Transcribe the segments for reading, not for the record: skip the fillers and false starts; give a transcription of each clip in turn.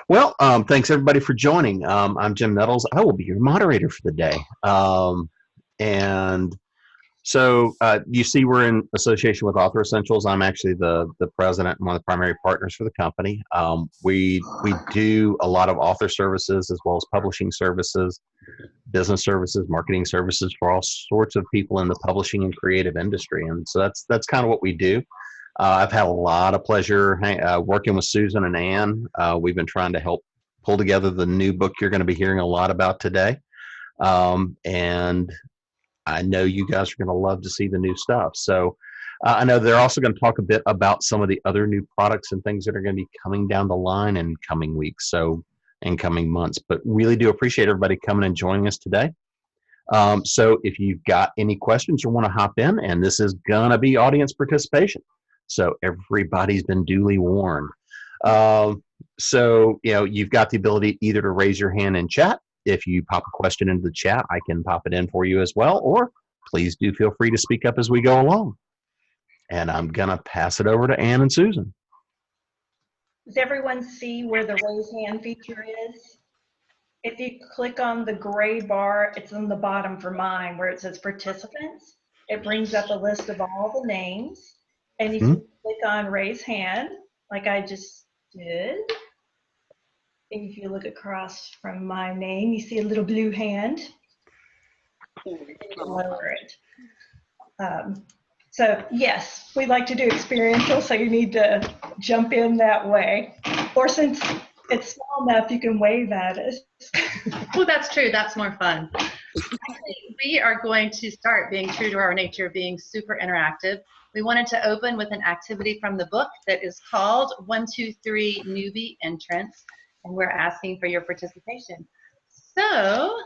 Well, thanks everybody for joining. I'm Jim Nettles. I will be your moderator for the day. And so you see, we're in association with Author Essentials. I'm actually the president and one of the primary partners for the company. We do a lot of author services as well as publishing services, business services, marketing services for all sorts of people in the publishing and creative industry. And so that's kind of what we do. I've had a lot of pleasure working with Susan and Ann. We've been trying to help pull together the new book you're going to be hearing a lot about today. And I know you guys are going to love to see the new stuff. So I know they're also going to talk a bit about some of the other new products and things that are going to be coming down the line in coming weeks, so in coming months. But really do appreciate everybody coming and joining us today. So if you've got any questions or want to hop in, and this is going to be audience participation. So everybody's been duly warned. So, you've got the ability either to raise your hand in chat. If you pop a question into the chat, I can pop it in for you as well. Or please do feel free to speak up as we go along. And I'm going to pass it over to Ann and Susan. Does everyone see where the raise hand feature is? If you click on the gray bar, it's on the bottom for mine where it says participants. It brings up a list of all the names. And you can click on raise hand, like I just did. And if you look across from my name, you see a little blue hand. And you can lower it. So yes, we like to do experiential, so you need to jump in that way. Or since it's small enough, you can wave at us. Oh, that's true. That's more fun. We are going to start being true to our nature, being super interactive. We wanted to open with an activity from the book that is called 1, 2, 3 Newbie Entrance, and we're asking for your participation. So,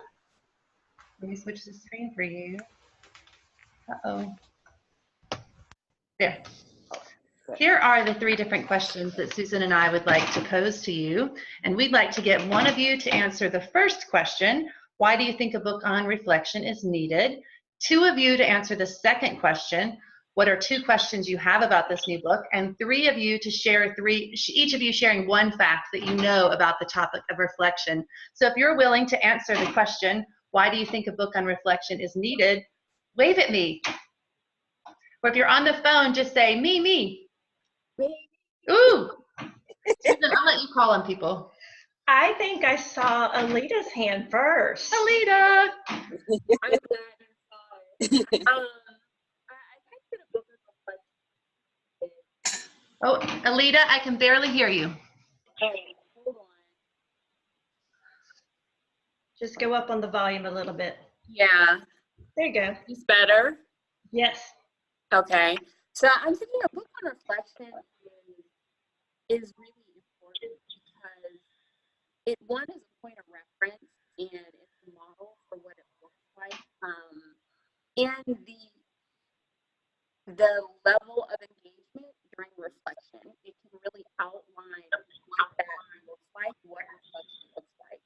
let me switch the screen for you. Uh-oh. There. Here are the 3 different questions that Susan and I would like to pose to you, and we'd like to get one of you to answer the first question, why do you think a book on reflection is needed? 2 of you to answer the second question, what are 2 questions you have about this new book? And 3 of you to share each of you sharing 1 fact that you know about the topic of reflection. So if you're willing to answer the question, why do you think a book on reflection is needed? Wave at me. Or if you're on the phone, just say, me. Me. Ooh. Susan, I'll let you call on people. I think I saw Alita's hand first. Alita. I'm glad I saw it. Oh, Alita, I can barely hear you. Oh, hold on. Just go up on the volume a little bit. Yeah. There you go. It's better? Yes. Okay. So I'm thinking a book on reflection is really important because it, one, is a point of reference and it's a model for what it looks like. And the level of engagement during reflection, it can really outline what that looks like, what reflection looks like.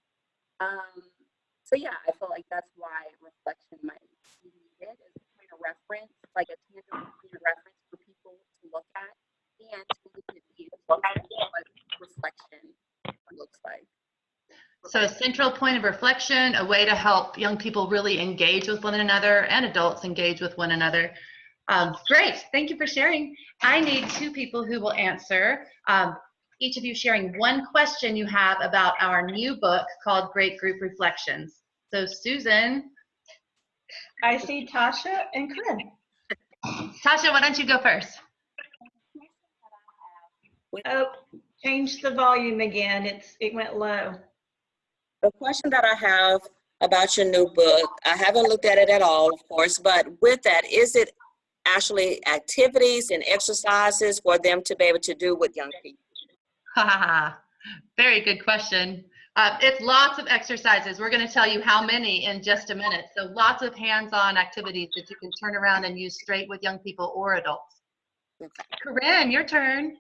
So yeah, I feel like that's why reflection might be needed as a point of reference, like a tangible point of reference for people to look at and to look at what reflection looks like. So a central point of reflection, a way to help young people really engage with one another and adults engage with one another. Great, thank you for sharing. I need 2 people who will answer. Each of you sharing 1 question you have about our new book called Great Group Reflections. So Susan. I see Tasha and Corinne. Tasha, why don't you go first? Oh, change the volume again. It went low. The question that I have about your new book, I haven't looked at it at all, of course, but with that, is it actually activities and exercises for them to be able to do with young people? Very good question. It's lots of exercises. We're going to tell you how many in just a minute. So lots of hands-on activities that you can turn around and use straight with young people or adults. Okay. Corinne, your turn.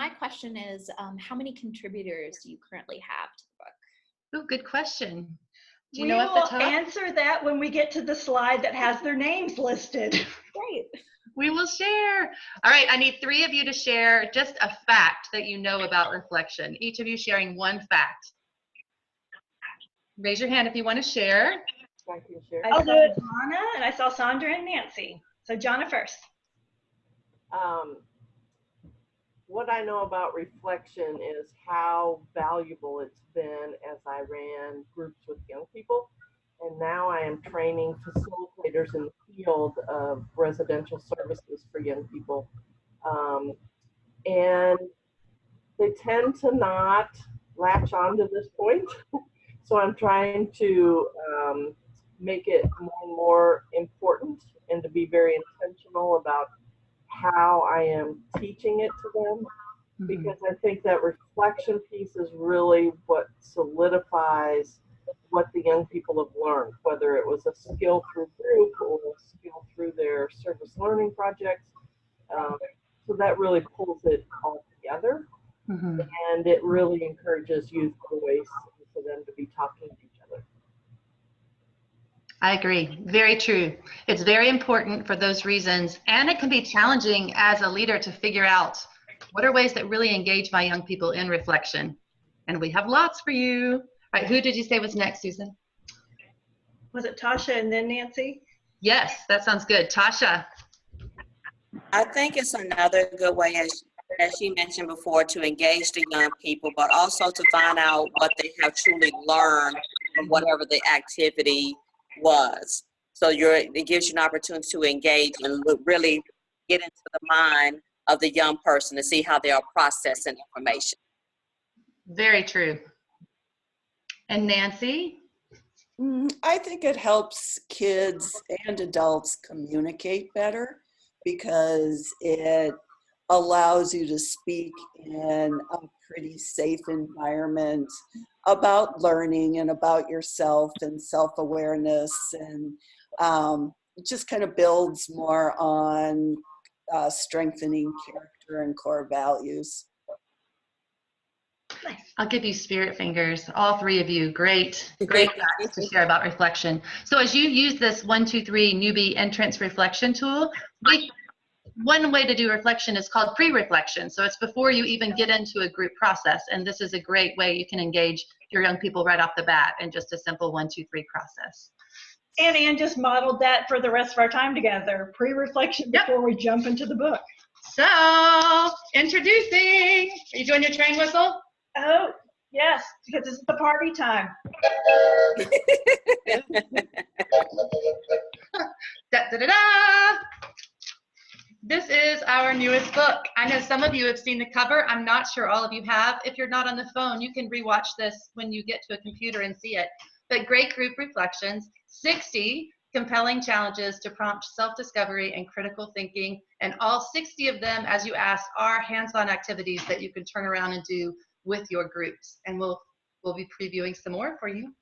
My question is, how many contributors do you currently have to the book? Oh, good question. Do you we know will at the top? answer that when we get to the slide that has their names listed. Great. We will share. All right, I need 3 of you to share just a fact that you know about reflection. Each of you sharing one fact. Raise your hand if you want to share. I can share. I saw Jonna and I saw Sandra and Nancy. So Jonna first. What I know about reflection is how valuable it's been as I ran groups with young people. And now I am training facilitators in the field of residential services for young people. And they tend to not latch on to this point. So I'm trying to make it more and more important and to be very intentional about how I am teaching it to them, because I think that reflection piece is really what solidifies what the young people have learned, whether it was a skill through group or a skill through their service learning projects. So that really pulls it all together, and it really encourages youth voice for them to be talking to each other. I agree. Very true. It's very important for those reasons. And it can be challenging as a leader to figure out what are ways that really engage my young people in reflection. And we have lots for you. All right, who did you say was next, Susan? Was it Tasha and then Nancy? Yes, that sounds good. Tasha. I think it's another good way, as she mentioned before, to engage the young people, but also to find out what they have truly learned from whatever the activity was. So it gives you an opportunity to engage and really get into the mind of the young person to see how they are processing information. Very true. And Nancy? I think it helps kids and adults communicate better because it allows you to speak in a pretty safe environment about learning and about yourself and self-awareness, and it just kind of builds more on strengthening character and core values. Nice. I'll give you spirit fingers, all 3 of you. Great facts to share about reflection. So as you use this 1, 2, 3 newbie entrance reflection tool, one way to do reflection is called pre-reflection. So it's before you even get into a group process. And this is a great way you can engage your young people right off the bat in just a simple 1, 2, 3 process. And Ann just modeled that for the rest of our time together. Pre-reflection before we jump into the book. So, introducing. Are you doing your train whistle? Oh, yes, because this is the party time. Da, da, da, da. This is our newest book. I know some of you have seen the cover. I'm not sure all of you have. If you're not on the phone, you can rewatch this when you get to a computer and see it. But great group reflections, 60 compelling challenges to prompt self-discovery and critical thinking. And all 60 of them, as you asked, are hands-on activities that you can turn around and do with your groups. And we'll be previewing some more for you.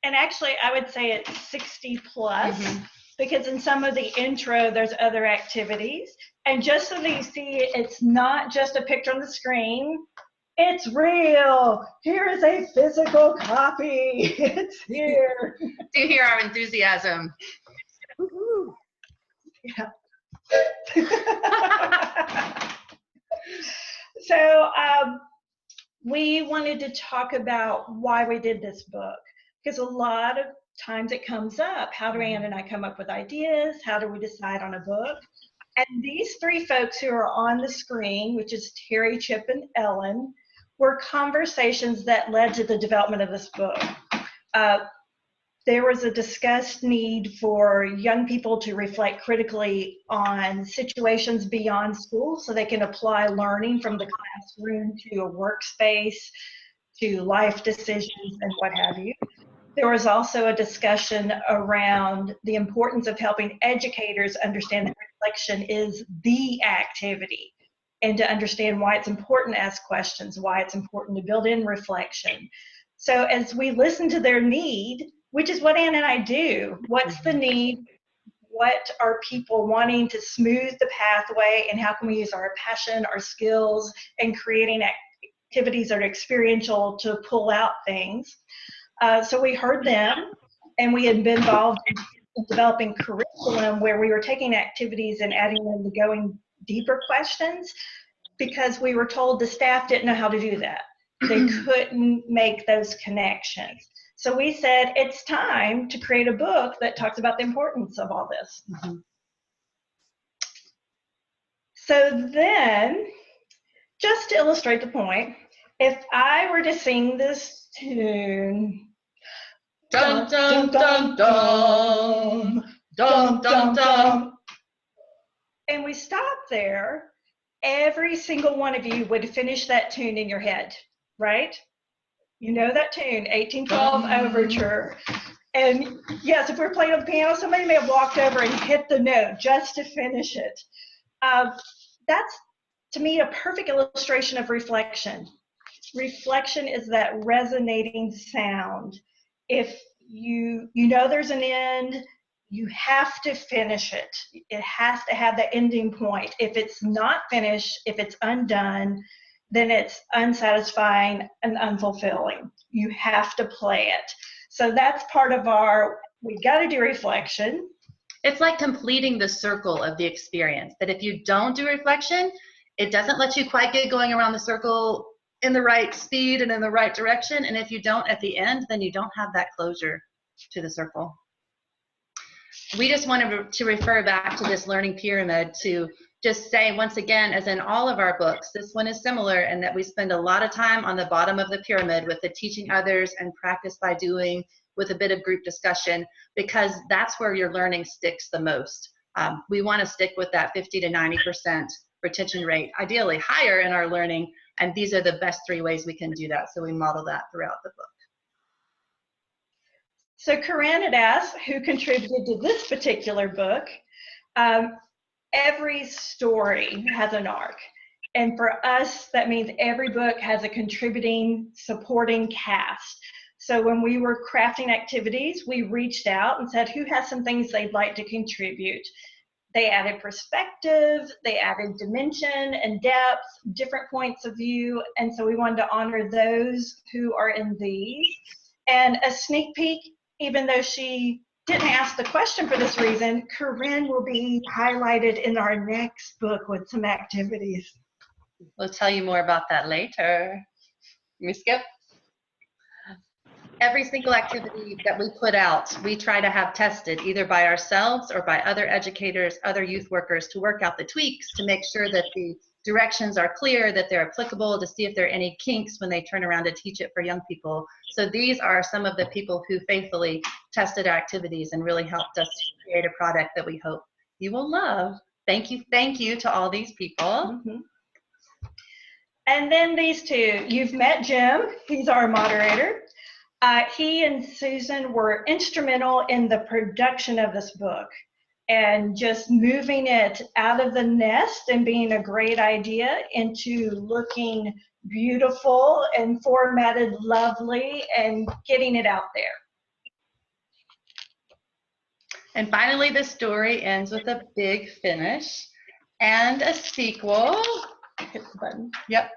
And actually, I would say it's 60 plus, because in some of the intro, there's other activities. And just so that you see, it's not just a picture on the screen. It's real. Here is a physical copy. It's here. Do you hear our enthusiasm? Woo-hoo. Yeah. So we wanted to talk about why we did this book, because a lot of times it comes up. How do Ann and I come up with ideas? How do we decide on a book? And these 3 folks who are on the screen, which is Terry, Chip, and Ellen, were conversations that led to the development of this book. There was a discussed need for young people to reflect critically on situations beyond school so they can apply learning from the classroom to a workspace, to life decisions and what have you. There was also a discussion around the importance of helping educators understand that reflection is the activity, and to understand why it's important to ask questions, why it's important to build in reflection. So as we listen to their need, which is what Ann and I do, what's the need? What are people wanting to smooth the pathway, and how can we use our passion, our skills, and creating activities that are experiential to pull out things? So we heard them, and we had been involved in developing curriculum where we were taking activities and adding them to going deeper questions, because we were told the staff didn't know how to do that. They couldn't make those connections. So we said, it's time to create a book that talks about the importance of all this. Mm-hmm. So then, just to illustrate the point, if I were to sing this tune, Dun, dun, dun, dun, dun, dun, dun. And we stop there, every single one of you would finish that tune in your head, right? You know that tune, 1812 Overture. And yes, if we're playing on the piano, somebody may have walked over and hit the note just to finish it. That's, to me, a perfect illustration of reflection. Reflection is that resonating sound. If you know there's an end, you have to finish it. It has to have the ending point. If it's not finished, if it's undone, then it's unsatisfying and unfulfilling. You have to play it. So that's part of our, we got to do reflection. It's like completing the circle of the experience, that if you don't do reflection, it doesn't let you quite get going around the circle in the right speed and in the right direction. And if you don't at the end, then you don't have that closure to the circle. We just wanted to refer back to this learning pyramid to just say once again, as in all of our books, this one is similar in that we spend a lot of time on the bottom of the pyramid with the teaching others and practice by doing with a bit of group discussion, because that's where your learning sticks the most. We want to stick with that 50 to 90% retention rate, ideally higher in our learning, and these are the best 3 ways we can do that. So we model that throughout the book. So Corinne had asked who contributed to this particular book. Every story has an arc. And for us, that means every book has a contributing, supporting cast. So when we were crafting activities, we reached out and said, who has some things they'd like to contribute? They added perspective, they added dimension and depth, different points of view. And so we wanted to honor those who are in these. And a sneak peek, even though she didn't ask the question for this reason, Corinne will be highlighted in our next book with some activities. We'll tell you more about that later. Let me skip. Every single activity that we put out, we try to have tested either by ourselves or by other educators, other youth workers, to work out the tweaks, to make sure that the directions are clear, that they're applicable, to see if there are any kinks when they turn around to teach it for young people. So these are some of the people who faithfully tested our activities and really helped us create a product that we hope you will love. Thank you to all these people. Mm-hmm. And then these two, you've met Jim, he's our moderator. He and Susan were instrumental in the production of this book and just moving it out of the nest and being a great idea into looking beautiful and formatted lovely and getting it out there. And finally, the story ends with a big finish and a sequel. Hit the button. Yep.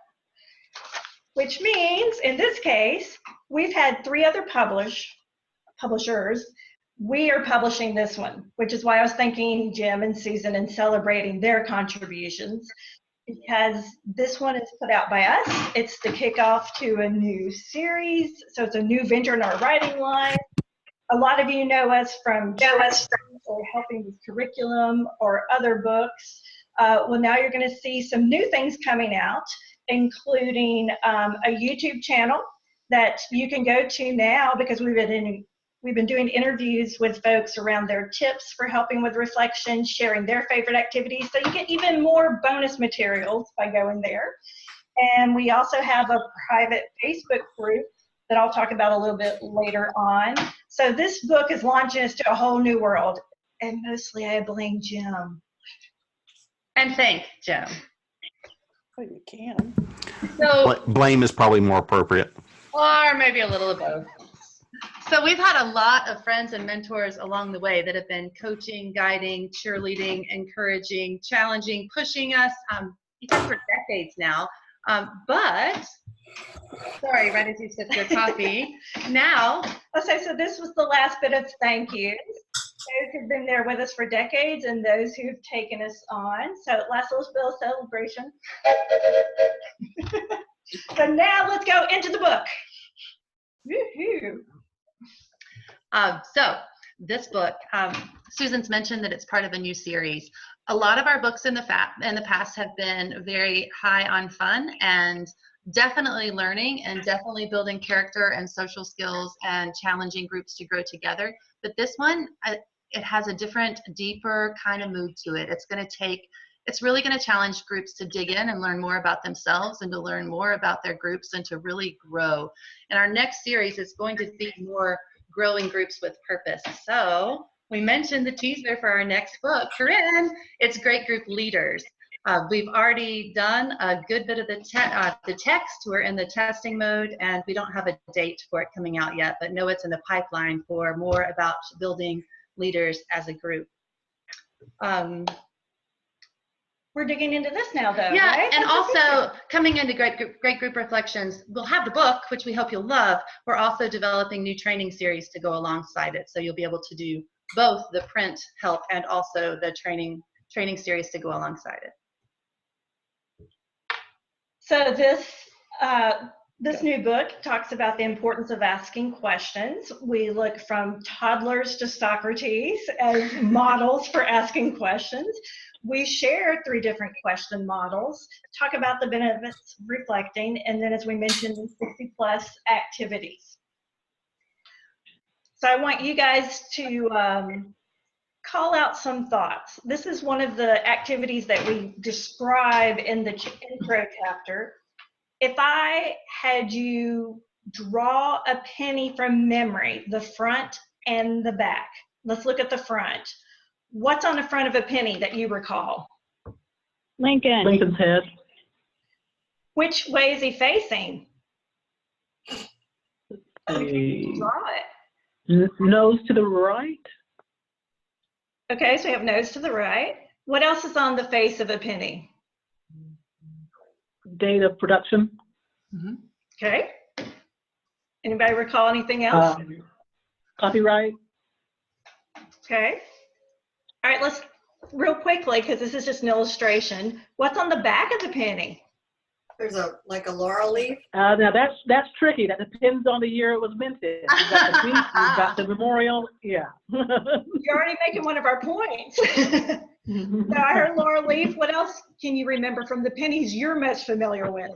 Which means, in this case, we've had 3 other publishers. We are publishing this one, which is why I was thanking Jim and Susan and celebrating their contributions, because this one is put out by us. It's the kickoff to a new series, so it's a new venture in our writing line. A lot of you know us from or helping with curriculum or other books. Well, now you're going to see some new things coming out, including a YouTube channel that you can go to now, because we've been doing interviews with folks around their tips for helping with reflection, sharing their favorite activities. So you get even more bonus materials by going there. And we also have a private Facebook group that I'll talk about a little bit later on. So this book is launching us to a whole new world. And mostly I blame Jim. And thank Jim. Oh, you can. So, Blame is probably more appropriate. or maybe a little of both. So we've had a lot of friends and mentors along the way that have been coaching, guiding, cheerleading, encouraging, challenging, pushing us, even for decades now. But, sorry, right as you sipped your coffee, now. Okay, so this was the last bit of thank yous. those who've been there with us for decades and those who've taken us on. So last little bit of celebration. So now let's go into the book. Woohoo. So this book, Susan's mentioned that it's part of a new series. A lot of our books in the past have been very high on fun and definitely learning and definitely building character and social skills and challenging groups to grow together. But this one, it has a different, deeper kind of mood to it. It's really going to challenge groups to dig in and learn more about themselves and to learn more about their groups and to really grow. And our next series is going to be more growing groups with purpose. So we mentioned the teaser for our next book, Corinne. It's Great Group Leaders. We've already done a good bit of the text. We're in the testing mode, and we don't have a date for it coming out yet, but know it's in the pipeline for more about building leaders as a group. We're digging into this now, though. Yeah, right? and also coming into Great Group Reflections, we'll have the book, which we hope you'll love. We're also developing new training series to go alongside it, so you'll be able to do both the print help and also the training series to go alongside it. So this new book talks about the importance of asking questions. We look from toddlers to Socrates as models for asking questions. We share 3 different question models, talk about the benefits of reflecting, and then, as we mentioned, 60+ activities. So I want you guys to call out some thoughts. This is one of the activities that we describe in the intro chapter. If I had you draw a penny from memory, the front and the back. Let's look at the front. What's on the front of a penny that you recall? Lincoln. Lincoln's head. Which way is he facing? A Draw it. nose to the right. Okay, so we have nose to the right. What else is on the face of a penny? Date of production. Mm-hmm. Okay. Anybody recall anything else? Copyright. Okay. All right, let's real quickly, because this is just an illustration. What's on the back of the penny? There's like a laurel leaf. Now that's tricky. That depends on the year it was minted. You got the beach, you got the memorial. Yeah. You're already making one of our points. So I heard laurel leaf. What else can you remember from the pennies you're most familiar with?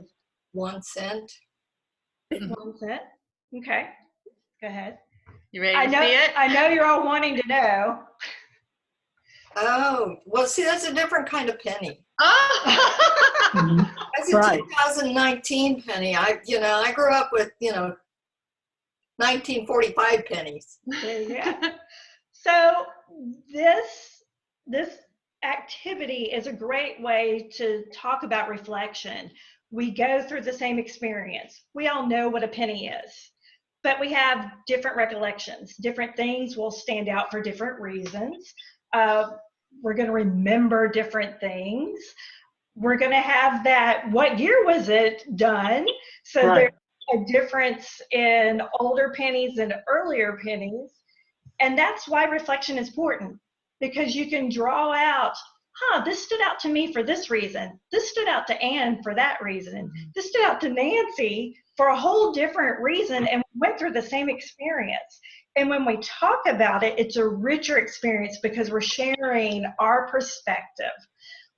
1 cent. 1 cent. Okay. Go ahead. You ready to see it? I know you're all wanting to know. Oh, well, see, that's a different kind of penny. Oh! That's a 2019 penny. I grew up with, 1945 pennies. Yeah. So this activity is a great way to talk about reflection. We go through the same experience. We all know what a penny is, but we have different recollections. Different things will stand out for different reasons. We're going to remember different things. We're going to have that, what year was it done? So Right. There's a difference in older pennies and earlier pennies. And that's why reflection is important, because you can draw out, this stood out to me for this reason. This stood out to Anne for that reason. This stood out to Nancy for a whole different reason, and we went through the same experience. And when we talk about it, it's a richer experience because we're sharing our perspective.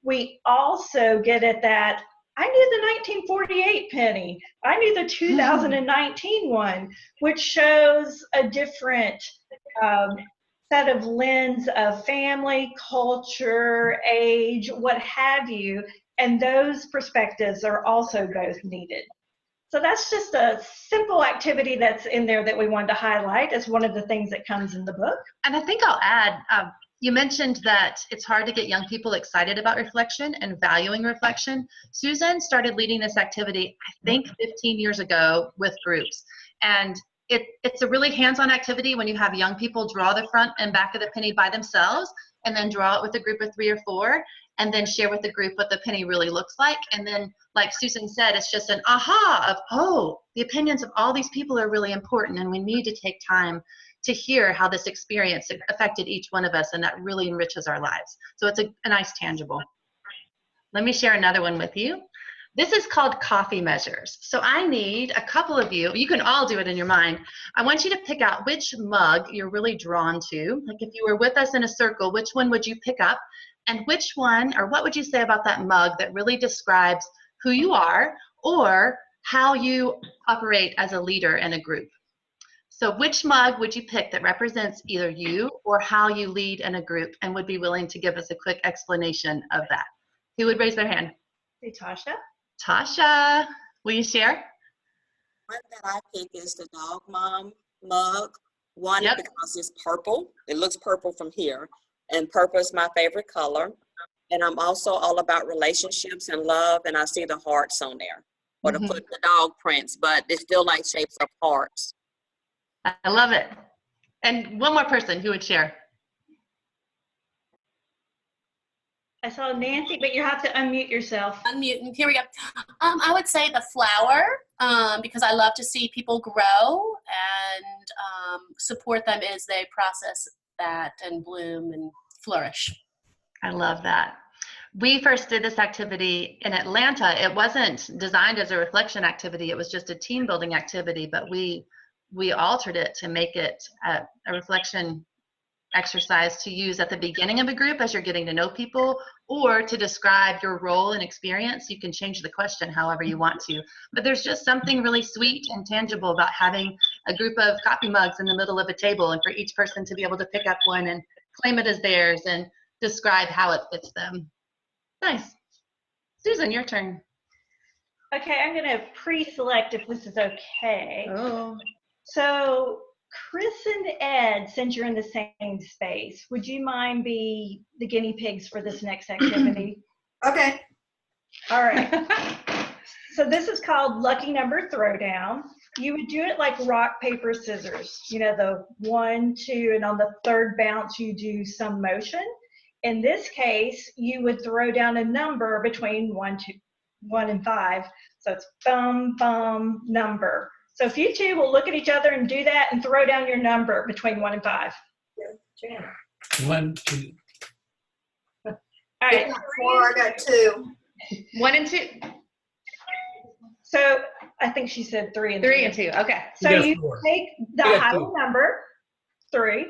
We also get at that, I knew the 1948 penny. I knew the 2019 one, which shows a different set of lens of family, culture, age, what have you. And those perspectives are also both needed. So that's just a simple activity that's in there that we wanted to highlight as one of the things that comes in the book. And I think I'll add, you mentioned that it's hard to get young people excited about reflection and valuing reflection. Susan started leading this activity, I think 15 years ago with groups. And it's a really hands-on activity when you have young people draw the front and back of the penny by themselves and then draw it with a group of 3 or 4 and then share with the group what the penny really looks like. And then, like Susan said, it's just an aha of, the opinions of all these people are really important and we need to take time to hear how this experience affected each one of us, and that really enriches our lives. So it's a nice tangible. Let me share another one with you. This is called coffee measures. So I need a couple of you can all do it in your mind. I want you to pick out which mug you're really drawn to. Like if you were with us in a circle, which one would you pick up? And which one, or what would you say about that mug that really describes who you are or how you operate as a leader in a group? So which mug would you pick that represents either you or how you lead in a group, and would be willing to give us a quick explanation of that? Who would raise their hand? Hey, Tasha. Tasha, will you share? One that I pick is the dog mom mug. One, Yep. because it's purple. It looks purple from here. And purple is my favorite color. And I'm also all about relationships and love. And I see the hearts on there. Or to put the dog prints, but it's still like shapes of hearts. I love it. And one more person who would share. I saw Nancy, but you have to unmute yourself. Unmute. Here we go. I would say the flower, because I love to see people grow and support them as they process that and bloom and flourish. I love that. We first did this activity in Atlanta. It wasn't designed as a reflection activity. It was just a team building activity, but we altered it to make it a reflection exercise to use at the beginning of a group as you're getting to know people, or to describe your role and experience. You can change the question however you want to, but there's just something really sweet and tangible about having a group of coffee mugs in the middle of a table, and for each person to be able to pick up one and claim it as theirs and describe how it fits them. Nice. Susan, your turn. Okay, I'm going to pre-select if this is okay. Oh. So Chris and Ed, since you're in the same space, would you mind be the guinea pigs for this next activity? Okay. All right. So this is called Lucky Number Throwdown. You would do it like rock, paper, scissors. You know, the 1, 2, and on the third bounce, you do some motion. In this case, you would throw down a number between 1 and 5. So it's thumb, thumb, number. So if you two will look at each other and do that and throw down your number between 1 and 5. 1, 2. All right. 4, I got 2. 1 and 2. So I think she said 3 and 2. 3 and 2. Okay. So you take the high 2. number, 3,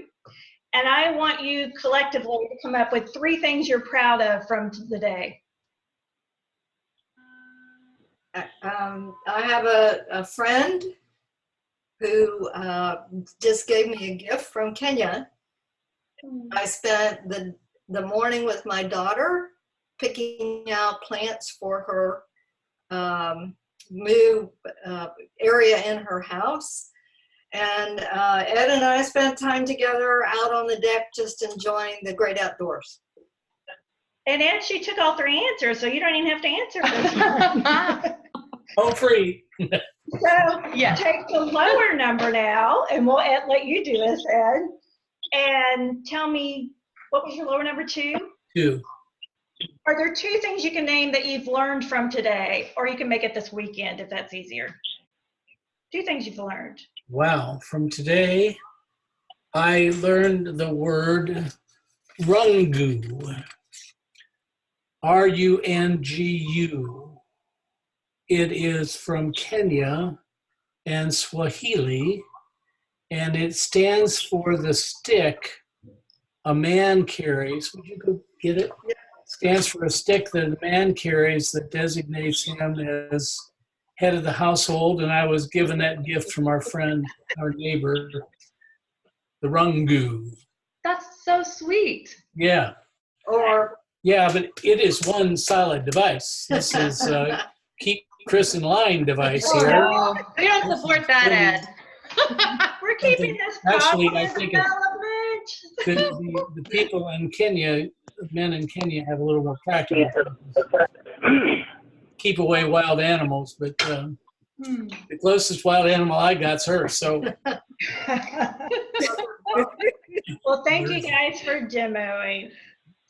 and I want you collectively to come up with 3 things you're proud of from the day. I have a friend who just gave me a gift from Kenya. I spent the morning with my daughter picking out plants for her new area in her house. And Ed and I spent time together out on the deck just enjoying the great outdoors. And Ed, she took all 3 answers, so you don't even have to answer this one. Home free. So take the lower number now, and we'll let you do this, Ed. And tell me, what was your lower number 2? 2. Are there 2 things you can name that you've learned from today? Or you can make it this weekend if that's easier. 2 things you've learned. Wow. From today, I learned the word rungu. R-U-N-G-U. It is from Kenya and Swahili, and it stands for the stick a man carries. Would you go get it? Yeah. Stands for a stick that a man carries that designates him as head of the household, and I was given that gift from our friend, our neighbor, the rungu. That's so sweet. Yeah. Yeah, but it is one solid device. This is keep Chris in line device here. We don't support that, Ed. We're keeping this Actually, popular I think development. the people in Kenya, men in Kenya, have a little more practical. Keep away wild animals, but the closest wild animal I got's her. So. Well, thank you guys for demoing.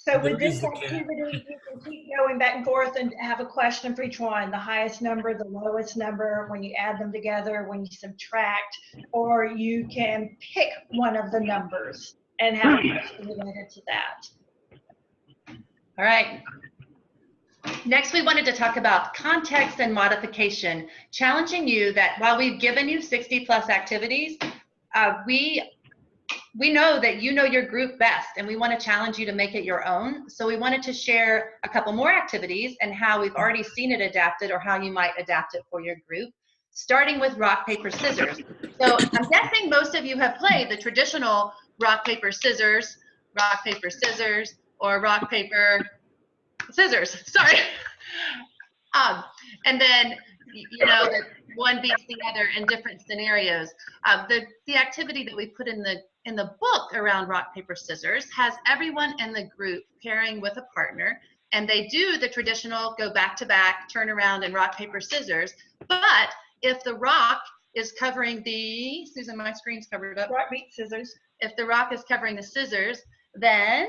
So There with this is the cat. activity, you can keep going back and forth and have a question for each one. The highest number, the lowest number, when you add them together, when you subtract, or you can pick one of the numbers and have a question related to that. All right. Next, we wanted to talk about context and modification, challenging you that while we've given you 60 plus activities, we know that you know your group best, and we want to challenge you to make it your own. So we wanted to share a couple more activities and how we've already seen it adapted or how you might adapt it for your group, starting with rock, paper, scissors. So I'm guessing most of you have played the traditional rock, paper, scissors, or rock, paper, scissors, sorry. And then, you know, that one beats the other in different scenarios. The activity that we put in the book around rock, paper, scissors has everyone in the group pairing with a partner, and they do the traditional go back to back, turn around, and rock, paper, scissors. But if the rock is covering the, Susan, my screen's covered up. Rock, beat, scissors. If the rock is covering the scissors, then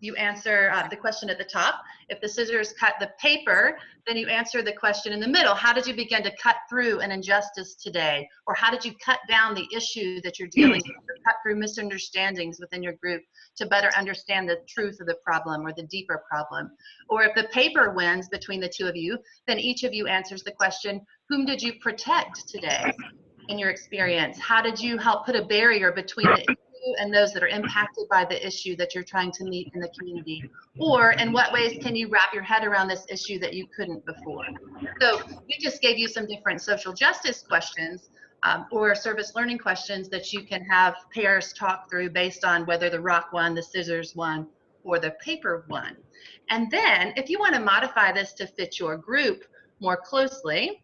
you answer the question at the top. If the scissors cut the paper, then you answer the question in the middle. How did you begin to cut through an injustice today? Or how did you cut down the issue that you're dealing with, or cut through misunderstandings within your group to better understand the truth of the problem or the deeper problem? Or if the paper wins between the two of you, then each of you answers the question, whom did you protect today in your experience? How did you help put a barrier between the issue and those that are impacted by the issue that you're trying to meet in the community? Or in what ways can you wrap your head around this issue that you couldn't before? So we just gave you some different social justice questions or service learning questions that you can have pairs talk through based on whether the rock won, the scissors won, or the paper won. And then if you want to modify this to fit your group more closely,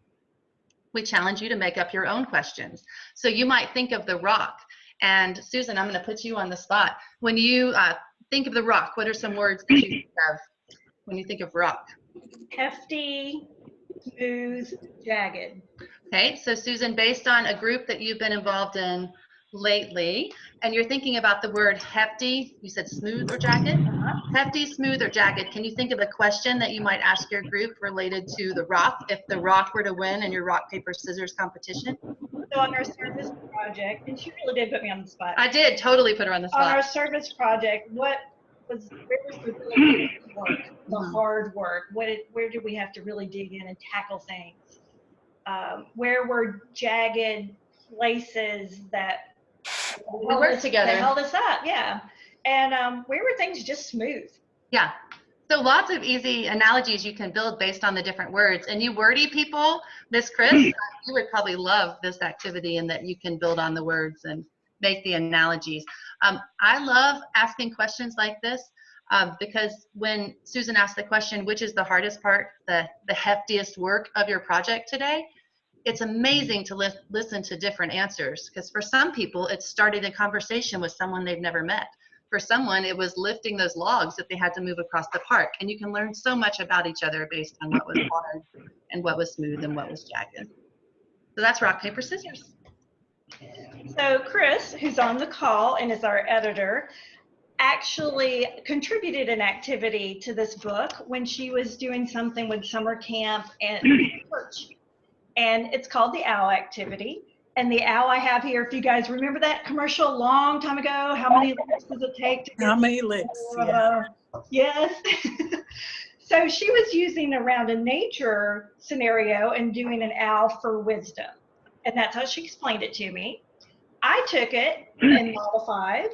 we challenge you to make up your own questions. So you might think of the rock. And Susan, I'm going to put you on the spot. When you think of the rock, what are some words that you think of when you think of rock? Hefty, smooth, jagged. Okay, so Susan, based on a group that you've been involved in lately, and you're thinking about the word hefty, you said smooth or jagged? Hefty, smooth, or jagged. Can you think of a question that you might ask your group related to the rock, if the rock were to win in your rock, paper, scissors competition? So on our service project, and she really did put me on the spot. I did totally put her on the spot. On our service project, where was the really work, the hard work? Where did we have to really dig in and tackle things? Where were jagged places that we worked together? That held us up, yeah. And where were things just smooth? Yeah. So lots of easy analogies you can build based on the different words. And you wordy people, Miss Chris, you would probably love this activity in that you can build on the words and make the analogies. I love asking questions like this because when Susan asked the question, which is the hardest part, the heftiest work of your project today, it's amazing to listen to different answers, because for some people, it's starting a conversation with someone they've never met. For someone, it was lifting those logs that they had to move across the park. And you can learn so much about each other based on what was hard and what was smooth and what was jagged. So that's rock, paper, scissors. So Chris, who's on the call and is our editor, actually contributed an activity to this book when she was doing something with summer camp and church. And it's called the OWL activity. And the owl I have here, if you guys remember that commercial a long time ago, how many licks does it take to get how many licks? Yeah. Yes. So she was using around a nature scenario and doing an owl for wisdom. And that's how she explained it to me. I took it and modified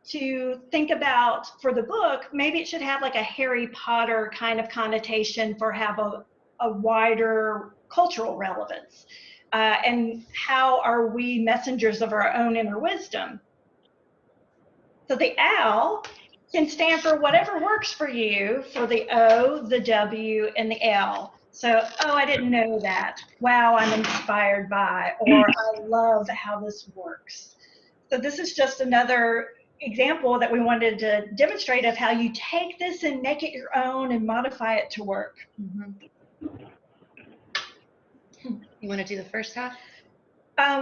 to think about for the book, maybe it should have like a Harry Potter kind of connotation for have a wider cultural relevance. And how are we messengers of our own inner wisdom? So the owl can stand for whatever works for you, for the O, the W, and the L. So, oh, I didn't know that. Wow, I'm inspired by, or I love how this works. So this is just another example that we wanted to demonstrate of how you take this and make it your own and modify it to work. You want to do the first half?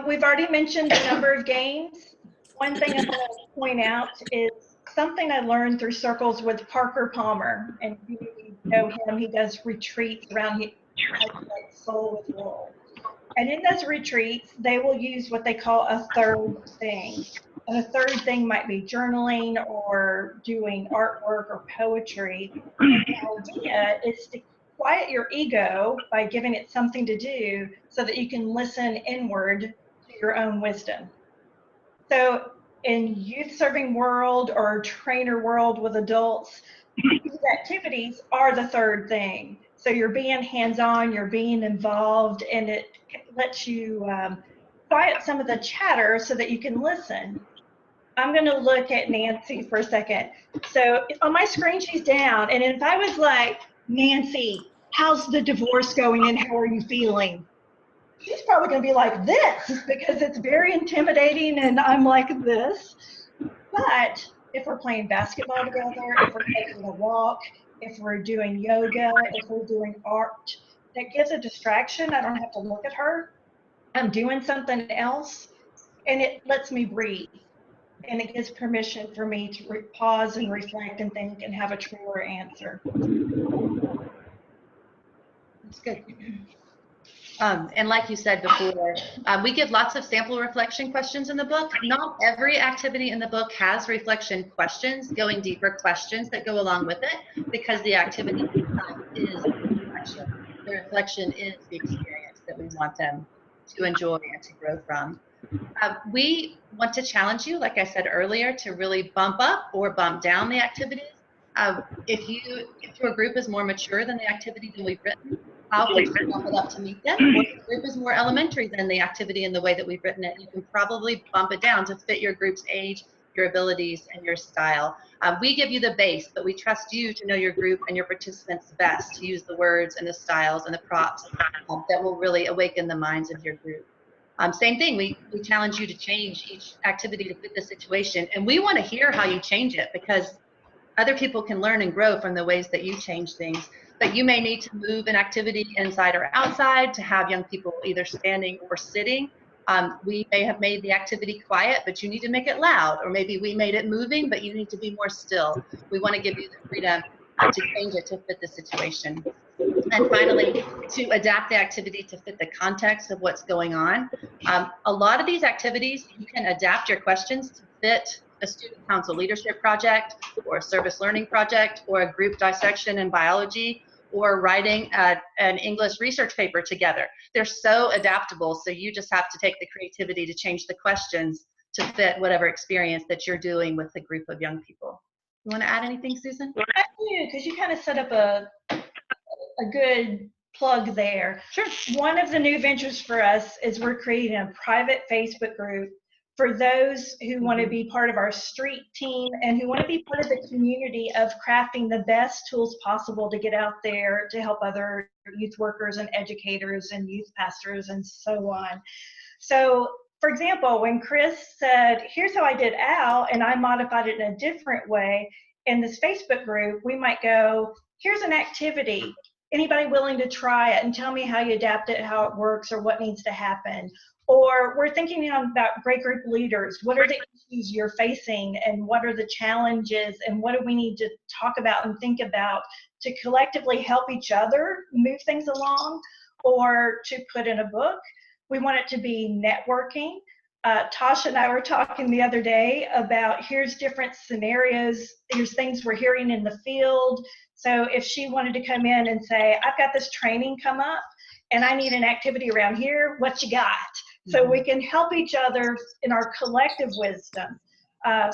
We've already mentioned the number of games. One thing I want to point out is something I learned through circles with Parker Palmer, and you know him. He does retreats around like Soul with Wool. And in those retreats, they will use what they call a third thing. And a third thing might be journaling or doing artwork or poetry. And the idea is to quiet your ego by giving it something to do so that you can listen inward to your own wisdom. So in youth serving world or trainer world with adults, these activities are the third thing. So you're being hands-on, you're being involved, and it lets you quiet some of the chatter so that you can listen. I'm going to look at Nancy for a second. So on my screen, she's down. And if I was like, Nancy, how's the divorce going and how are you feeling? She's probably going to be like this because it's very intimidating and I'm like this. But if we're playing basketball together, if we're taking a walk, if we're doing yoga, if we're doing art, that gives a distraction. I don't have to look at her. I'm doing something else, and it lets me breathe. And it gives permission for me to pause and reflect and think and have a truer answer. That's good. And like you said before, we give lots of sample reflection questions in the book. Not every activity in the book has reflection questions, going deeper questions that go along with it, because the activity is reflection. The reflection is the experience that we want them to enjoy and to grow from. We want to challenge you, like I said earlier, to really bump up or bump down the activities. If your group is more mature than the activity that we've written, I'll put you bump it up to meet them. Or if the group is more elementary than the activity in the way that we've written it, you can probably bump it down to fit your group's age, your abilities, and your style. We give you the base, but we trust you to know your group and your participants best, to use the words and the styles and the props that will really awaken the minds of your group. Same thing, we challenge you to change each activity to fit the situation, and we want to hear how you change it, because other people can learn and grow from the ways that you change things. But you may need to move an activity inside or outside to have young people either standing or sitting. We may have made the activity quiet, but you need to make it loud, or maybe we made it moving, but you need to be more still. We want to give you the freedom to change it to fit the situation. And finally, to adapt the activity to fit the context of what's going on. A lot of these activities, you can adapt your questions to fit a student council leadership project, or a service learning project, or a group dissection in biology, or writing an English research paper together. They're so adaptable, so you just have to take the creativity to change the questions to fit whatever experience that you're doing with a group of young people. You want to add anything, Susan? I do, because you kind of set up a good plug there. Sure. One of the new ventures for us is we're creating a private Facebook group for those who want to be part of our street team and who want to be part of the community of crafting the best tools possible to get out there to help other youth workers and educators and youth pastors and so on. So, for example, when Chris said, here's how I did Al, and I modified it in a different way, in this Facebook group, we might go, here's an activity. Anybody willing to try it and tell me how you adapt it, how it works, or what needs to happen? Or we're thinking about great group leaders. What are the issues you're facing, and what are the challenges, and what do we need to talk about and think about to collectively help each other move things along, or to put in a book? We want it to be networking. Tasha and I were talking the other day about here's different scenarios, here's things we're hearing in the field. So if she wanted to come in and say, I've got this training come up and I need an activity around here, what you got? So we can help each other in our collective wisdom.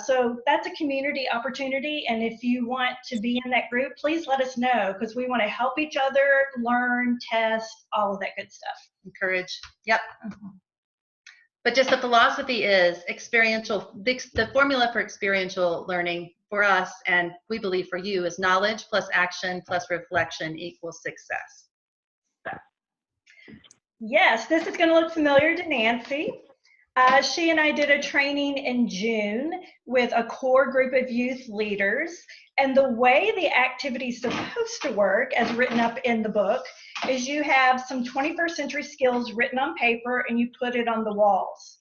So that's a community opportunity. And if you want to be in that group, please let us know, because we want to help each other learn, test, all of that good stuff. Encourage. Yep. But just the philosophy is experiential. The formula for experiential learning for us, and we believe for you, is knowledge plus action plus reflection equals success. Yes, this is going to look familiar to Nancy. She and I did a training in June with a core group of youth leaders. And the way the activity is supposed to work, as written up in the book, is you have some 21st century skills written on paper and you put it on the walls.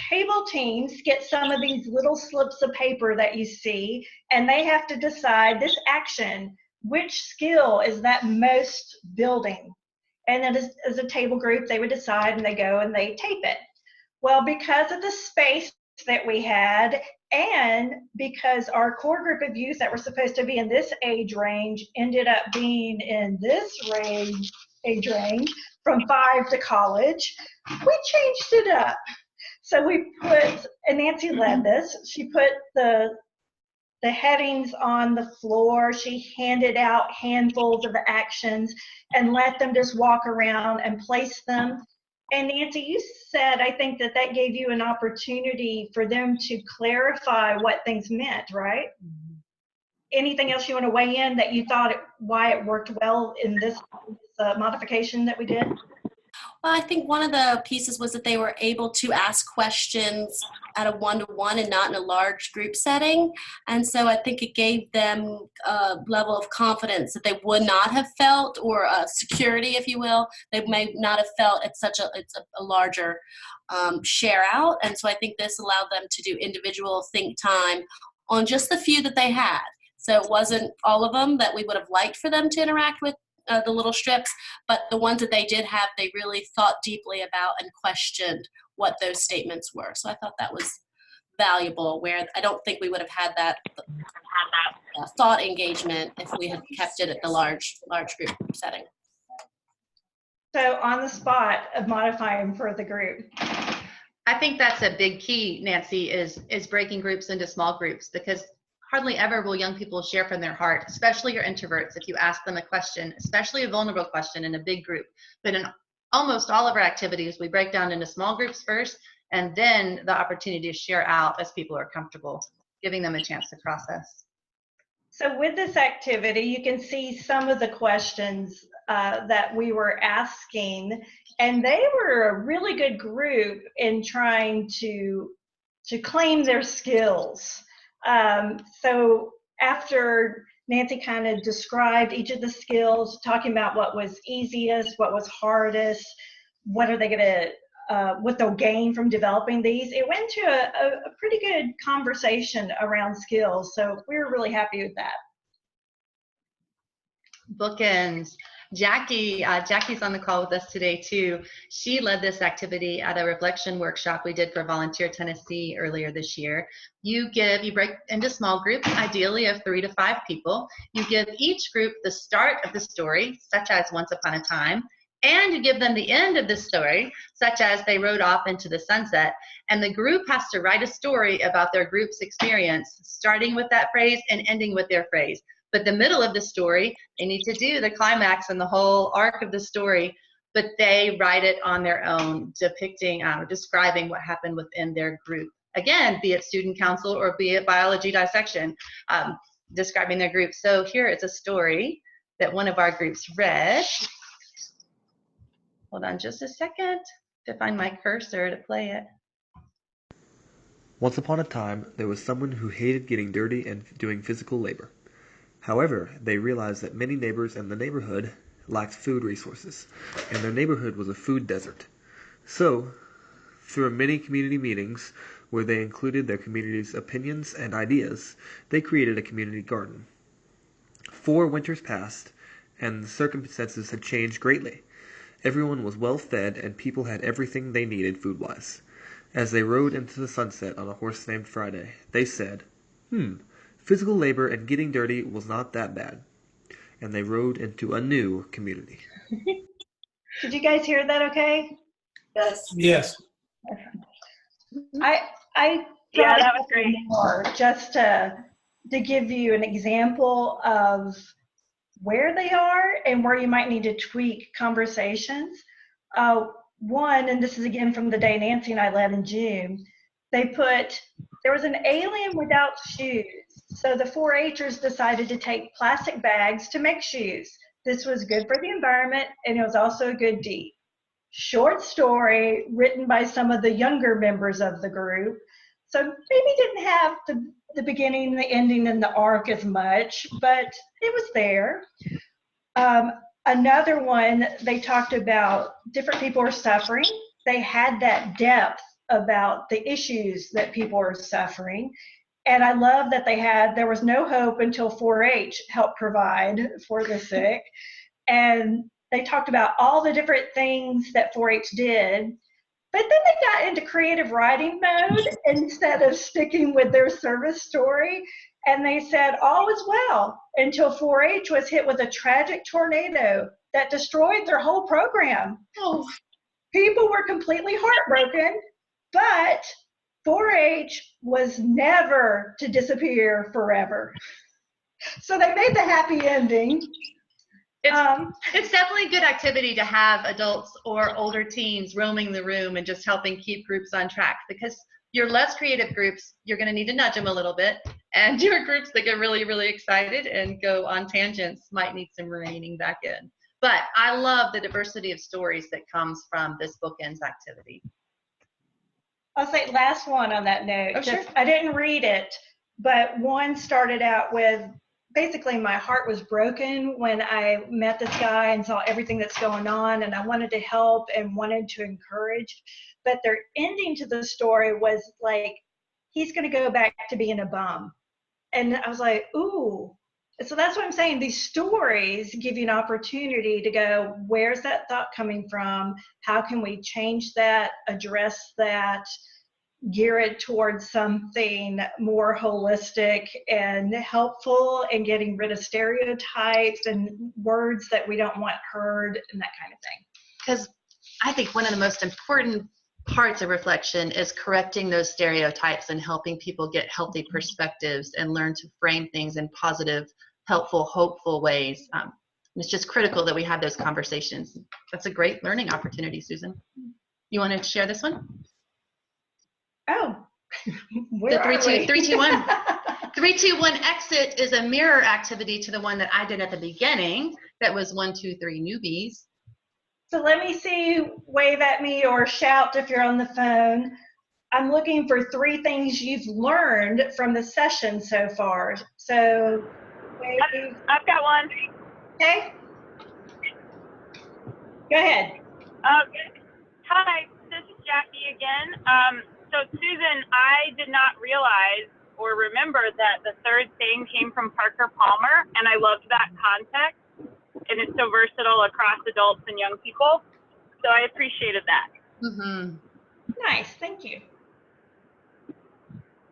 table teams get some of these little slips of paper that you see, and they have to decide this action, which skill is that most building. And then as a table group, they would decide and they go and they tape it. Well, because of the space that we had, and because our core group of youth that were supposed to be in this age range ended up being in this age range from 5 to college, we changed it up. So we put, and Nancy led this, she put the headings on the floor. She handed out handfuls of the actions and let them just walk around and place them. And Nancy, you said, I think that gave you an opportunity for them to clarify what things meant, right? Anything else you want to weigh in that you thought why it worked well in this modification that we did? Well, I think one of the pieces was that they were able to ask questions at a one-to-one and not in a large group setting. And so I think it gave them a level of confidence that they would not have felt, or security, if you will. They may not have felt it's a larger share out. And so I think this allowed them to do individual think time on just the few that they had. So it wasn't all of them that we would have liked for them to interact with, the little strips, but the ones that they did have, they really thought deeply about and questioned what those statements were. So I thought that was valuable, where I don't think we would have had that thought engagement if we had kept it at the large group setting. So on the spot of modifying for the group. I think that's a big key, Nancy, is breaking groups into small groups, because hardly ever will young people share from their heart, especially your introverts, if you ask them a question, especially a vulnerable question in a big group. But in almost all of our activities, we break down into small groups first, and then the opportunity to share out as people are comfortable, giving them a chance to process. So with this activity, you can see some of the questions that we were asking, and they were a really good group in trying to claim their skills. So after Nancy kind of described each of the skills, talking about what was easiest, what was hardest, what are they going to, what they'll gain from developing these, it went to a pretty good conversation around skills. So we were really happy with that. Bookends. Jackie's on the call with us today too. She led this activity at a reflection workshop we did for Volunteer Tennessee earlier this year. You break into small groups, ideally of 3 to 5 people. You give each group the start of the story, such as Once Upon a Time, and you give them the end of the story, such as they rode off into the sunset. And the group has to write a story about their group's experience, starting with that phrase and ending with their phrase. But the middle of the story, they need to do the climax and the whole arc of the story, but they write it on their own, depicting, describing what happened within their group. Again, be it student council or be it biology dissection, describing their group. So here is a story that one of our groups read. Hold on just a second to find my cursor to play it. Once upon a time, there was someone who hated getting dirty and doing physical labor. However, they realized that many neighbors in the neighborhood lacked food resources, and their neighborhood was a food desert. So, through many community meetings where they included their community's opinions and ideas, they created a community garden. 4 winters passed, and the circumstances had changed greatly. Everyone was well fed, and people had everything they needed food-wise. As they rode into the sunset on a horse named Friday, they said, physical labor and getting dirty was not that bad. And they rode into a new community. Did you guys hear that okay? Yes. Yes. I Yeah, that was great. more just to give you an example of where they are and where you might need to tweak conversations. One, and this is again from the day Nancy and I led in June, they put, there was an alien without shoes. So the 4-Hers decided to take plastic bags to make shoes. This was good for the environment, and it was also a good deed. Short story written by some of the younger members of the group. So maybe didn't have the beginning, the ending, and the arc as much, but it was there. Another one, they talked about different people are suffering. They had that depth about the issues that people are suffering. And I love that there was no hope until 4-H helped provide for the sick. And they talked about all the different things that 4-H did. But then they got into creative writing mode instead of sticking with their service story. And they said all was well until 4-H was hit with a tragic tornado that destroyed their whole program. Oh. People were completely heartbroken, but 4-H was never to disappear forever. So they made the happy ending. It's definitely a good activity to have adults or older teens roaming the room and just helping keep groups on track, because your less creative groups, you're going to need to nudge them a little bit, and your groups that get really, really excited and go on tangents might need some reining back in. But I love the diversity of stories that comes from this bookends activity. I'll say last one on that note. Oh, sure. I didn't read it, but one started out with, basically my heart was broken when I met this guy and saw everything that's going on, and I wanted to help and wanted to encourage. But their ending to the story was like, he's going to go back to being a bum. And I was like, ooh. So that's what I'm saying. These stories give you an opportunity to go, where's that thought coming from? How can we change that, address that, gear it towards something more holistic and helpful, and getting rid of stereotypes and words that we don't want heard and that kind of thing. Because I think one of the most important parts of reflection is correcting those stereotypes and helping people get healthy perspectives and learn to frame things in positive, helpful, hopeful ways. It's just critical that we have those conversations. That's a great learning opportunity, Susan. You want to share this one? Oh, the 3-2-1. 3-2-1 exit is a mirror activity to the one that I did at the beginning. That was 1-2-3 newbies. So let me see you wave at me or shout if you're on the phone. I'm looking for 3 things you've learned from the session so far. So wave. I've got one. Okay. Go ahead. Hi, this is Jackie again. So Susan, I did not realize or remember that the third thing came from Parker Palmer, and I loved that context. And it's so versatile across adults and young people. So I appreciated that. Mm-hmm. Nice, thank you.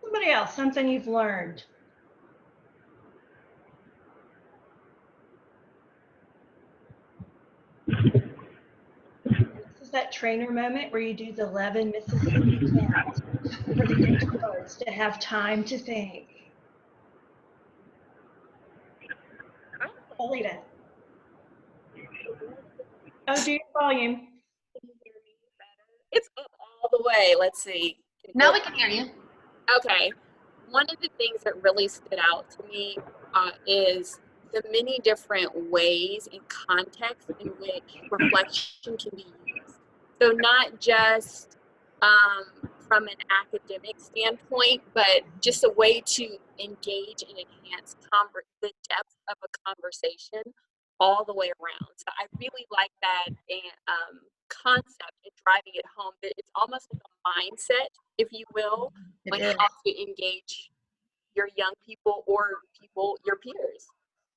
Somebody else, something you've learned. This is that trainer moment where you do the 11 Mississippi counts for the introverts to have time to think. Alita. Oh, do your volume. It's up all the way. Let's see. Now we can hear you. Okay. One of the things that really stood out to me is the many different ways and contexts in which reflection can be used. So not just from an academic standpoint, but just a way to engage and enhance the depth of a conversation all the way around. So I really like that concept and driving it home, that it's almost like a mindset, if you will, on how to engage your young people or your peers,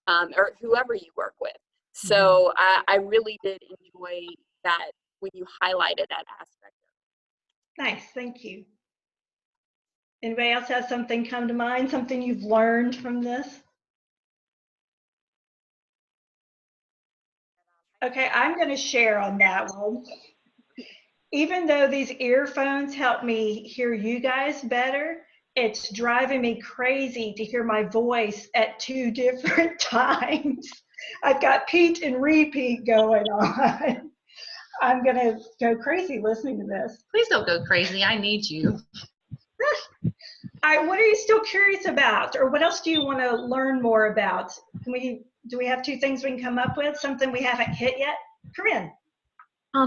or whoever you work with. So I really did enjoy that when you highlighted that aspect. Nice, thank you. Anybody else have something come to mind, something you've learned from this? Okay, I'm going to share on that one. Even though these earphones help me hear you guys better, it's driving me crazy to hear my voice at 2 different times. I've got Pete and repeat going on. I'm going to go crazy listening to this. Please don't go crazy. I need you. What are you still curious about? Or what else do you want to learn more about? Do we have 2 things we can come up with? Something we haven't hit yet? Corinne.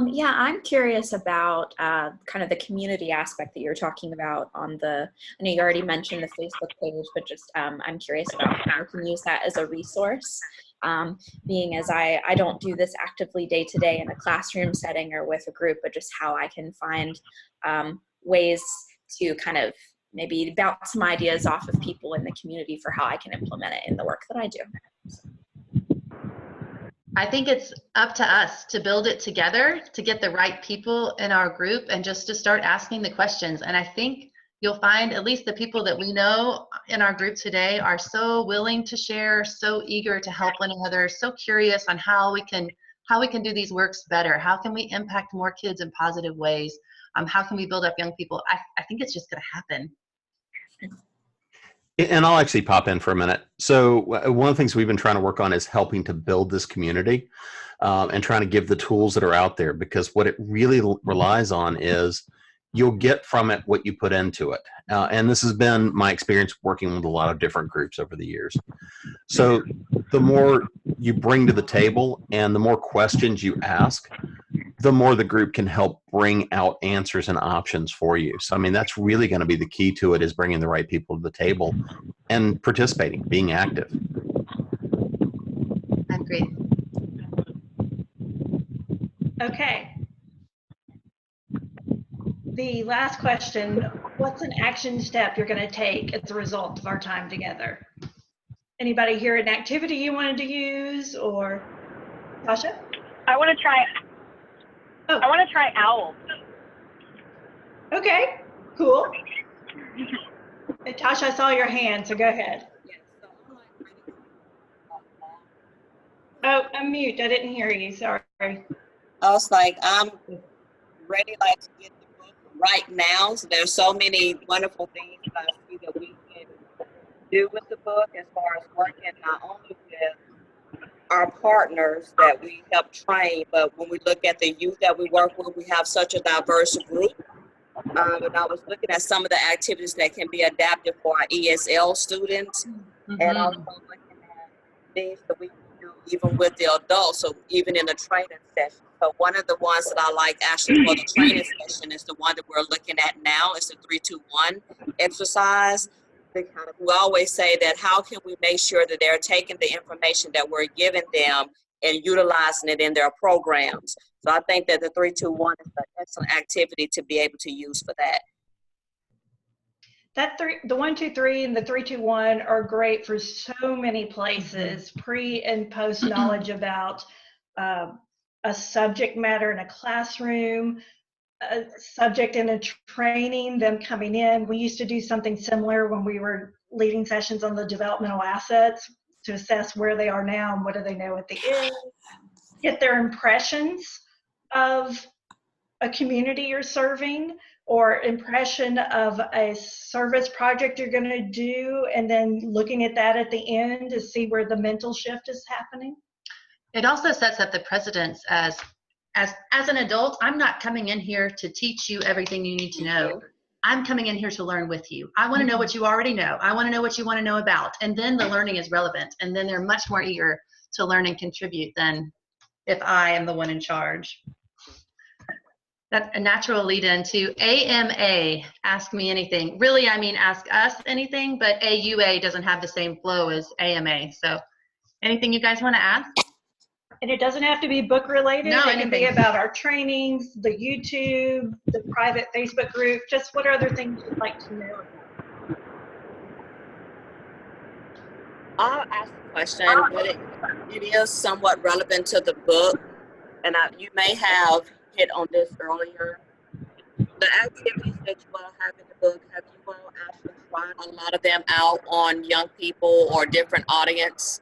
Yeah, I'm curious about kind of the community aspect that you're talking about on I know you already mentioned the Facebook page, but just I'm curious about how you can use that as a resource. Being as I don't do this actively day to day in a classroom setting or with a group, but just how I can find ways to kind of maybe bounce some ideas off of people in the community for how I can implement it in the work that I do. I think it's up to us to build it together, to get the right people in our group and just to start asking the questions. And I think you'll find at least the people that we know in our group today are so willing to share, so eager to help one another, so curious on how we can do these works better. How can we impact more kids in positive ways? How can we build up young people? I think it's just going to happen. And I'll actually pop in for a minute. So one of the things we've been trying to work on is helping to build this community and trying to give the tools that are out there, because what it really relies on is you'll get from it what you put into it. And this has been my experience working with a lot of different groups over the years. So the more you bring to the table and the more questions you ask, the more the group can help bring out answers and options for you. So, I mean, that's really going to be the key to it, is bringing the right people to the table and participating, being active. I agree. Okay. The last question, what's an action step you're going to take as a result of our time together? Anybody here an activity you wanted to use, or Tasha? I want to try owls. Okay, cool. Hey, Tasha, I saw your hand, so go ahead. Oh, unmute. I didn't hear you. Sorry. I was like, I'm ready like to get the book right now. So there's so many wonderful things that I see that we can do with the book, as far as working not only with our partners that we help train, but when we look at the youth that we work with, we have such a diverse group. And I was looking at some of the activities that can be adapted for our ESL students, and also looking at things that we can do even with the adults, so even in the training session. So one of the ones that I like actually for the training session is the one that we're looking at now. It's the 3-2-1 exercise. We always say that how can we make sure that they're taking the information that we're giving them and utilizing it in their programs. So I think that the 3-2-1 is an excellent activity to be able to use for that. The 1-2-3 and the 3-2-1 are great for so many places. Pre and post knowledge about a subject matter in a classroom, a subject in a training, them coming in. We used to do something similar when we were leading sessions on the developmental assets to assess where they are now and what do they know at the end. Get their impressions of a community you're serving, or impression of a service project you're going to do, and then looking at that at the end to see where the mental shift is happening. It also sets up the precedence as an adult. I'm not coming in here to teach you everything you need to know. I'm coming in here to learn with you. I want to know what you already know. I want to know what you want to know about. And then the learning is relevant. And then they're much more eager to learn and contribute than if I am the one in charge. That's a natural lead into AMA, ask me anything. Really, I mean, ask us anything, but AUA doesn't have the same flow as AMA. So anything you guys want to ask? And it doesn't have to be book related. No, it can be about our trainings, the YouTube, the private Facebook group, just what other things you'd like to know about. I'll ask the question, but it is somewhat relevant to the book, and you may have hit on this earlier. The activities that you all have in the book, have you all actually tried a lot of them out on young people or different audience?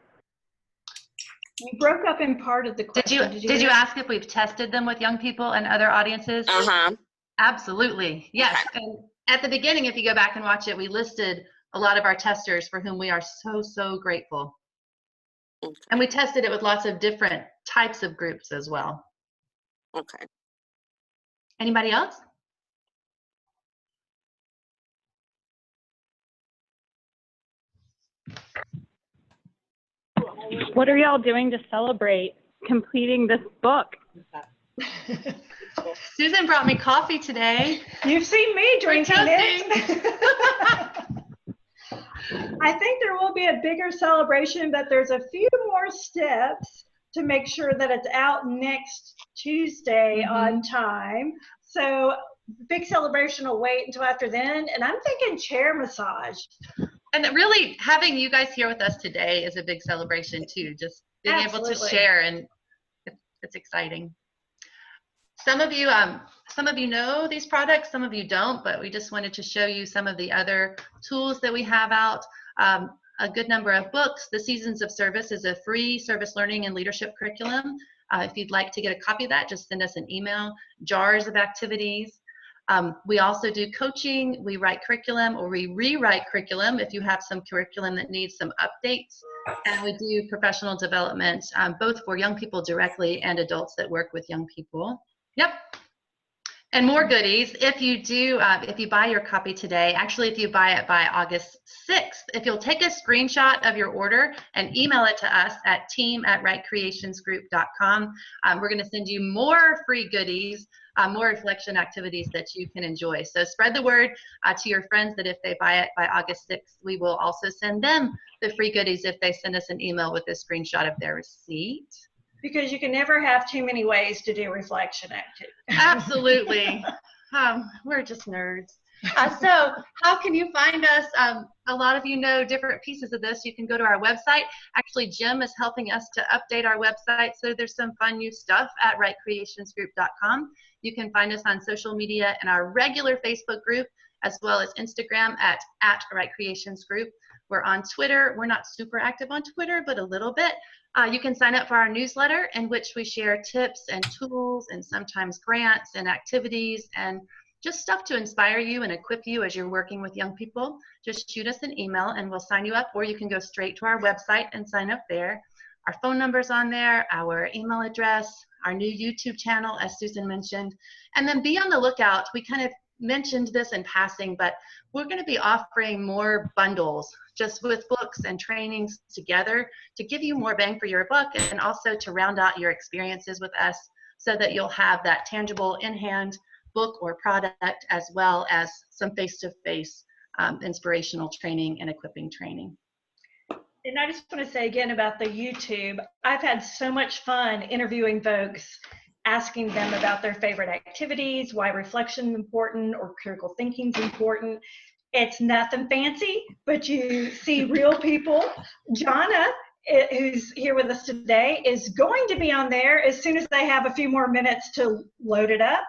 You broke up in part of the question. Did you ask if we've tested them with young people and other audiences? Absolutely, yes. Okay. And at the beginning, if you go back and watch it, we listed a lot of our testers for whom we are so grateful. Okay. And we tested it with lots of different types of groups as well. Okay. Anybody else? What are y'all doing to celebrate completing this book? Susan brought me coffee today. You've seen me drinking it. I think there will be a bigger celebration, but there's a few more steps to make sure that it's out next Tuesday on time. So big celebration will wait until after then. And I'm thinking chair massage. And really, having you guys here with us today is a big celebration too. Just being able to share, and it's exciting. Some of you know these products, some of you don't, but we just wanted to show you some of the other tools that we have out. A good number of books. The Seasons of Service is a free service learning and leadership curriculum. If you'd like to get a copy of that, just send us an email. Jars of activities. We also do coaching. We write curriculum, or we rewrite curriculum if you have some curriculum that needs some updates. And we do professional development, both for young people directly and adults that work with young people. Yep. And more goodies. If you do, if you buy your copy today, actually, if you buy it by August 6th, if you'll take a screenshot of your order and email it to us at team@rightcreationsgroup.com, we're going to send you more free goodies, more reflection activities that you can enjoy. So spread the word to your friends that if they buy it by August 6th, we will also send them the free goodies if they send us an email with a screenshot of their receipt. Because you can never have too many ways to do reflection activity. Absolutely. We're just nerds. So how can you find us? A lot of you know different pieces of this. You can go to our website. Actually, Jim is helping us to update our website, so there's some fun new stuff at rightcreationsgroup.com. You can find us on social media in our regular Facebook group, as well as Instagram at rightcreationsgroup. We're on Twitter. We're not super active on Twitter, but a little bit. You can sign up for our newsletter, in which we share tips and tools and sometimes grants and activities and just stuff to inspire you and equip you as you're working with young people. Just shoot us an email and we'll sign you up, or you can go straight to our website and sign up there. Our phone number's on there, our email address, our new YouTube channel, as Susan mentioned. And then be on the lookout. We kind of mentioned this in passing, but we're going to be offering more bundles just with books and trainings together to give you more bang for your buck, and also to round out your experiences with us so that you'll have that tangible in-hand book or product, as well as some face-to-face inspirational training and equipping training. And I just want to say again about the YouTube, I've had so much fun interviewing folks, asking them about their favorite activities, why reflection is important or critical thinking is important. It's nothing fancy, but you see real people. Jonna, who's here with us today, is going to be on there as soon as they have a few more minutes to load it up.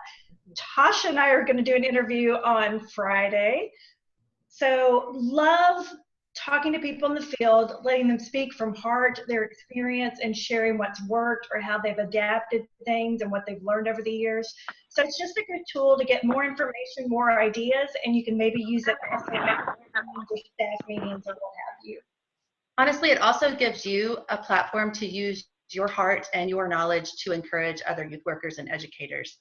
Tasha and I are going to do an interview on Friday. So love talking to people in the field, letting them speak from heart, their experience, and sharing what's worked or how they've adapted things and what they've learned over the years. So it's just a good tool to get more information, more ideas, and you can maybe use it also in staff meetings or what have you. Honestly, it also gives you a platform to use your heart and your knowledge to encourage other youth workers and educators,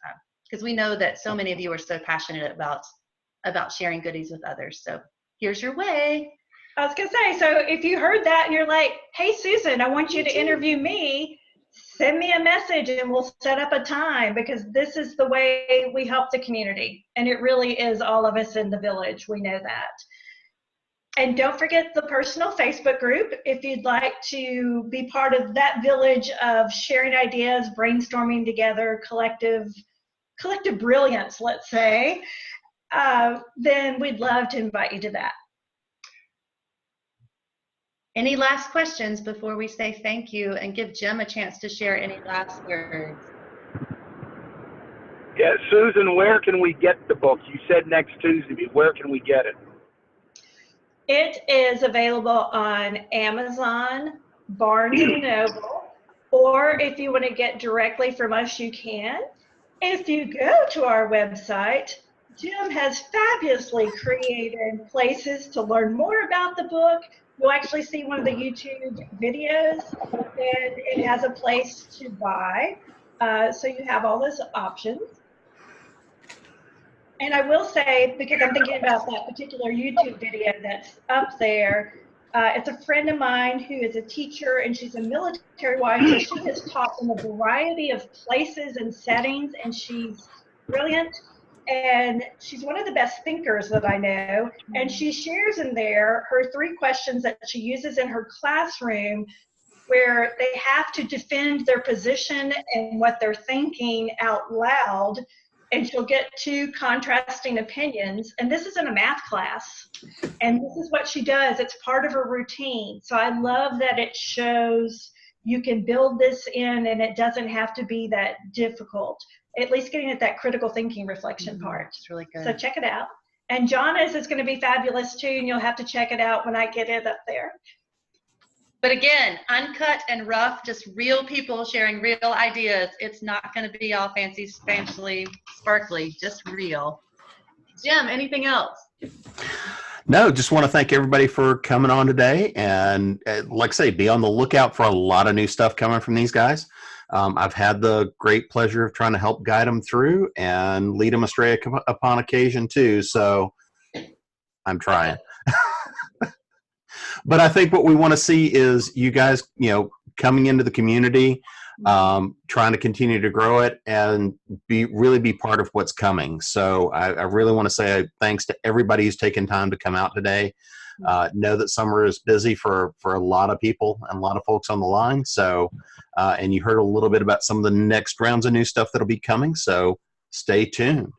because we know that so many of you are so passionate about sharing goodies with others. So here's your way. I was going to say, so if you heard that and you're like, hey, Susan, I want you to interview me, send me a message and we'll set up a time, because this is the way we help the community. And it really is all of us in the village. We know that. And don't forget the personal Facebook group if you'd like to be part of that village of sharing ideas, brainstorming together, collective brilliance, let's say, then we'd love to invite you to that. Any last questions before we say thank you and give Jim a chance to share any last words? Yeah, Susan, where can we get the book? You said next Tuesday, but where can we get it? It is available on Amazon, Barnes & Noble, or if you want to get directly from us, you can. If you go to our website, Jim has fabulously created places to learn more about the book. You'll actually see one of the YouTube videos, and it has a place to buy. So you have all those options. And I will say, because I'm thinking about that particular YouTube video that's up there, it's a friend of mine who is a teacher, and she's a military wife, so she has taught in a variety of places and settings, and she's brilliant. And she's one of the best thinkers that I know. And she shares in there her 3 questions that she uses in her classroom, where they have to defend their position and what they're thinking out loud and she'll get two contrasting opinions. And this is in a math class. And this is what she does. It's part of her routine. So I love that it shows you can build this in and it doesn't have to be that difficult. At least getting at that critical thinking reflection part. It's really good. So check it out. And Johnna's is going to be fabulous too, and you'll have to check it out when I get it up there. But again, uncut and rough, just real people sharing real ideas. It's not going to be all fancy, sparkly, just real. Jim, anything else? No, just want to thank everybody for coming on today. And like I say, be on the lookout for a lot of new stuff coming from these guys. I've had the great pleasure of trying to help guide them through and lead them astray upon occasion too. So I'm trying. But I think what we want to see is you guys, coming into the community, trying to continue to grow it and really be part of what's coming. So I really want to say thanks to everybody who's taken time to come out today. Know that summer is busy for a lot of people and a lot of folks on the line. So, and you heard a little bit about some of the next rounds of new stuff that'll be coming. So stay tuned.